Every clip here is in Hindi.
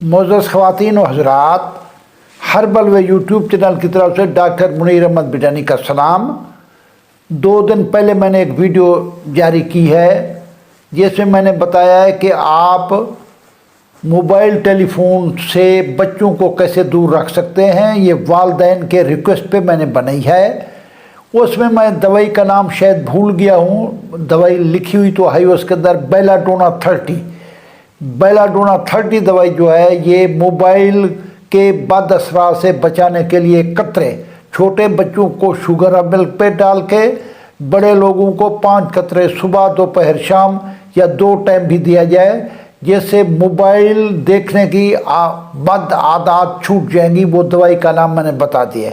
मोअज़्ज़ज़ ख़वातीन व हज़रात, हर्बल व यूट्यूब चैनल की तरफ से डॉक्टर मुनीर अहमद बिटानी का सलाम। 2 दिन पहले मैंने एक वीडियो जारी की है जिसमें मैंने बताया है कि आप मोबाइल टेलीफोन से बच्चों को कैसे दूर रख सकते हैं। ये वालिदैन के रिक्वेस्ट पे मैंने बनाई है। उसमें मैं दवाई का नाम शायद भूल गया हूँ, दवाई लिखी हुई तो है उसके अंदर बेलाडोना 30 दवाई जो है ये मोबाइल के बद असरार से बचाने के लिए कतरे, छोटे बच्चों को शुगर मिल्क पे डाल के, बड़े लोगों को 5 कतरे सुबह दोपहर शाम या 2 टाइम भी दिया जाए, जिससे मोबाइल देखने की बद आदत छूट जाएंगी। वो दवाई का नाम मैंने बता दिया।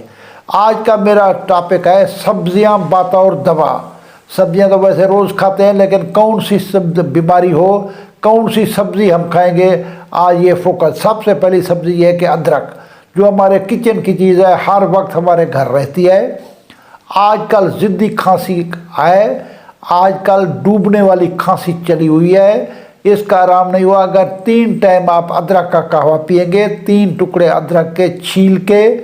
आज का मेरा टॉपिक है सब्जियां बतौर दवा। सब्जियां तो वैसे रोज़ खाते हैं, लेकिन कौन सी बीमारी हो, कौन सी सब्ज़ी हम खाएंगे, आज ये फोकस। सबसे पहली सब्ज़ी ये है कि अदरक, जो हमारे किचन की चीज़ है, हर वक्त हमारे घर रहती है। आजकल ज़िद्दी खांसी है, आजकल डूबने वाली खांसी चली हुई है, इसका आराम नहीं हुआ। अगर 3 टाइम आप अदरक का कहवा पिएंगे, 3 टुकड़े अदरक के छील के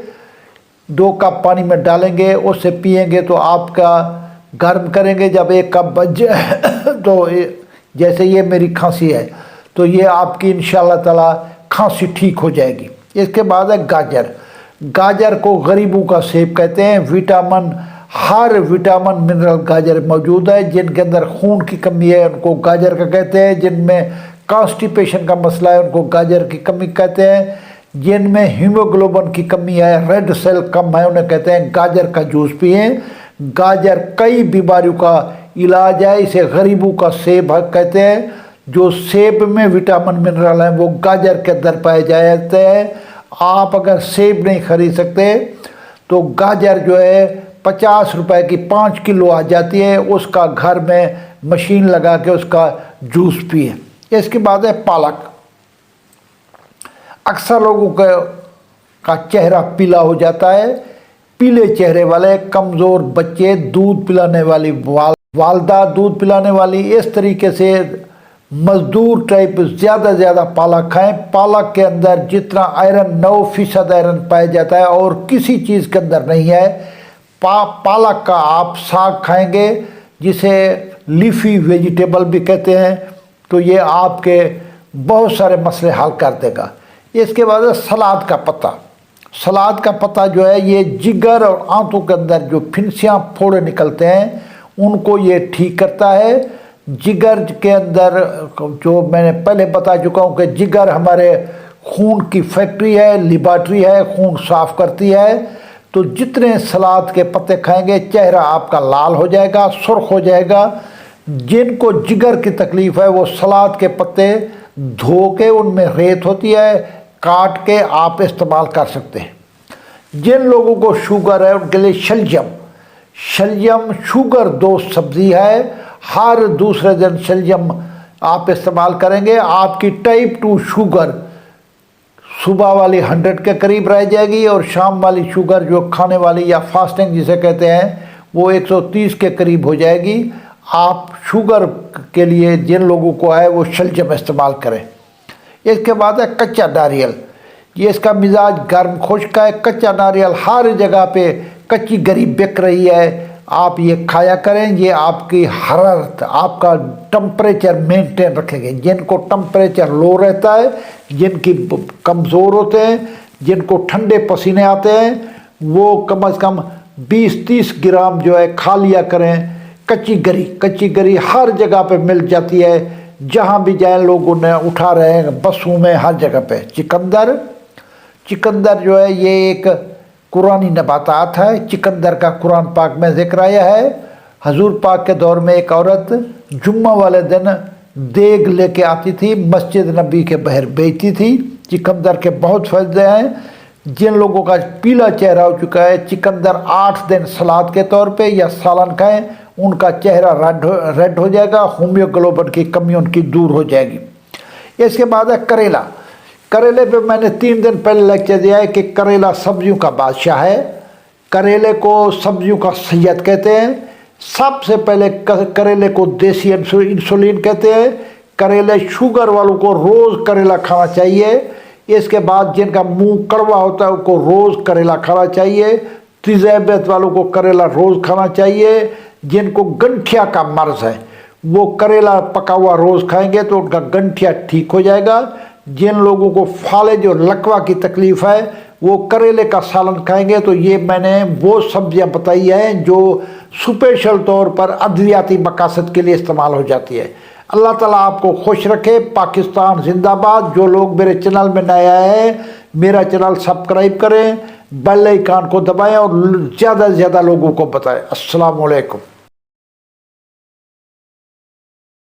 2 कप पानी में डालेंगे, उससे पिएंगे तो आपका गर्म करेंगे। जब 1 कप बच जाए तो जैसे ये मेरी खांसी है तो ये आपकी इंशाल्लाह ताला खांसी ठीक हो जाएगी। इसके बाद है गाजर। गाजर को गरीबों का सेब कहते हैं। विटामिन, हर विटामिन मिनरल गाजर मौजूद है। जिनके अंदर खून की कमी है उनको गाजर का कहते हैं। जिनमें कॉन्स्टिपेशन का मसला है उनको गाजर की कमी कहते हैं। जिनमें हीमोग्लोबिन की कमी है, रेड सेल कम है, उन्हें कहते हैं गाजर का जूस पिए। गाजर कई बीमारियों का इलाज है। इसे गरीबों का सेब कहते हैं। जो सेब में विटामिन मिनरल हैं वो गाजर के अंदर पाए जाते हैं। आप अगर सेब नहीं खरीद सकते तो गाजर जो है 50 रुपए की 5 किलो आ जाती है, उसका घर में मशीन लगा के उसका जूस पिए। इसके बाद है पालक। अक्सर लोगों का चेहरा पीला हो जाता है। पीले चेहरे वाले, कमज़ोर बच्चे, दूध पिलाने वाली वालदा, दूध पिलाने वाली, इस तरीके से मजदूर टाइप ज़्यादा पालक खाएं। पालक के अंदर जितना आयरन 9% आयरन पाया जाता है और किसी चीज़ के अंदर नहीं है। पालक का आप साग खाएंगे, जिसे लीफी वेजिटेबल भी कहते हैं, तो ये आपके बहुत सारे मसले हल कर देगा। इसके बाद है सलाद का पत्ता। सलाद का पत्ता जो है ये जिगर और आंतों के अंदर जो फिनसियाँ फोड़े निकलते हैं उनको ये ठीक करता है। जिगर के अंदर, जो मैंने पहले बता चुका हूँ कि जिगर हमारे खून की फैक्ट्री है, लिबार्ट्री है, खून साफ करती है। तो जितने सलाद के पत्ते खाएंगे चेहरा आपका लाल हो जाएगा, सुर्ख हो जाएगा। जिनको जिगर की तकलीफ़ है वो सलाद के पत्ते धो के, उनमें रेत होती है, काट के आप इस्तेमाल कर सकते हैं। जिन लोगों को शुगर है उनके लिए शलजम शुगर दोस्त सब्ज़ी है। हर दूसरे दिन शलजम आप इस्तेमाल करेंगे, आपकी टाइप 2 शुगर सुबह वाली 100 के करीब रह जाएगी और शाम वाली शुगर जो खाने वाली या फास्टिंग जिसे कहते हैं वो 130 के करीब हो जाएगी। आप शुगर के लिए जिन लोगों को है वो शलजम इस्तेमाल करें। इसके बाद है कच्चा नारियल। ये इसका मिजाज गर्म खुश्क है। कच्चा नारियल हर जगह पे कच्ची गरी बिक रही है, आप ये खाया करें। ये आपकी हरारत, आपका टम्परेचर मेंटेन रखेंगे। जिनको टम्परेचर लो रहता है, जिनकी कमज़ोर होते हैं, जिनको ठंडे पसीने आते हैं, वो कम से कम 20-30 ग्राम जो है खा लिया करें। कच्ची गरी हर जगह पे मिल जाती है, जहाँ भी जाए लोगों ने उठा रहे हैं, बसों में, हर जगह पे। चिकंदर जो है ये एक कुरानी नबातात है। चिकंदर का कुरान पाक में जिक्र आया है। हजूर पाक के दौर में एक औरत जुम्मा वाले दिन देग लेके आती थी, मस्जिद नबी के बाहर बेचती थी। चिकंदर के बहुत फ़ायदे हैं। जिन लोगों का पीला चेहरा हो चुका है, चिकंदर 8 दिन सलाद के तौर पे या सालन खाएं, उनका चेहरा रेड हो जाएगा, हीमोग्लोबिन की कमी उनकी दूर हो जाएगी। इसके बाद है करेला। करेले पे मैंने 3 दिन पहले लेक्चर दिया है कि करेला सब्जियों का बादशाह है। करेले को सब्जियों का सैयद कहते हैं। सबसे पहले करेले को देसी इंसुलिन कहते हैं। करेले शुगर वालों को रोज़ करेला खाना चाहिए। इसके बाद जिनका मुंह कड़वा होता है उनको रोज़ करेला खाना चाहिए। तेज़ाबियत वालों को करेला रोज़ खाना चाहिए। जिनको गंठिया का मर्ज है वो करेला पका हुआ रोज़ खाएंगे तो उनका गंठिया ठीक हो जाएगा। जिन लोगों को फालिज और लकवा की तकलीफ़ है वो करेले का सालन खाएंगे। तो ये मैंने वो सब्जियां बताई हैं जो स्पेशल तौर पर अद्वियाती मकासद के लिए इस्तेमाल हो जाती है। अल्लाह ताला आपको खुश रखे। पाकिस्तान जिंदाबाद। जो लोग मेरे चैनल में नए आए हैं मेरा चैनल सब्सक्राइब करें, बेल आइकन को दबाएं और ज़्यादा से ज़्यादा लोगों को बताएं। अस्सलाम वालेकुम।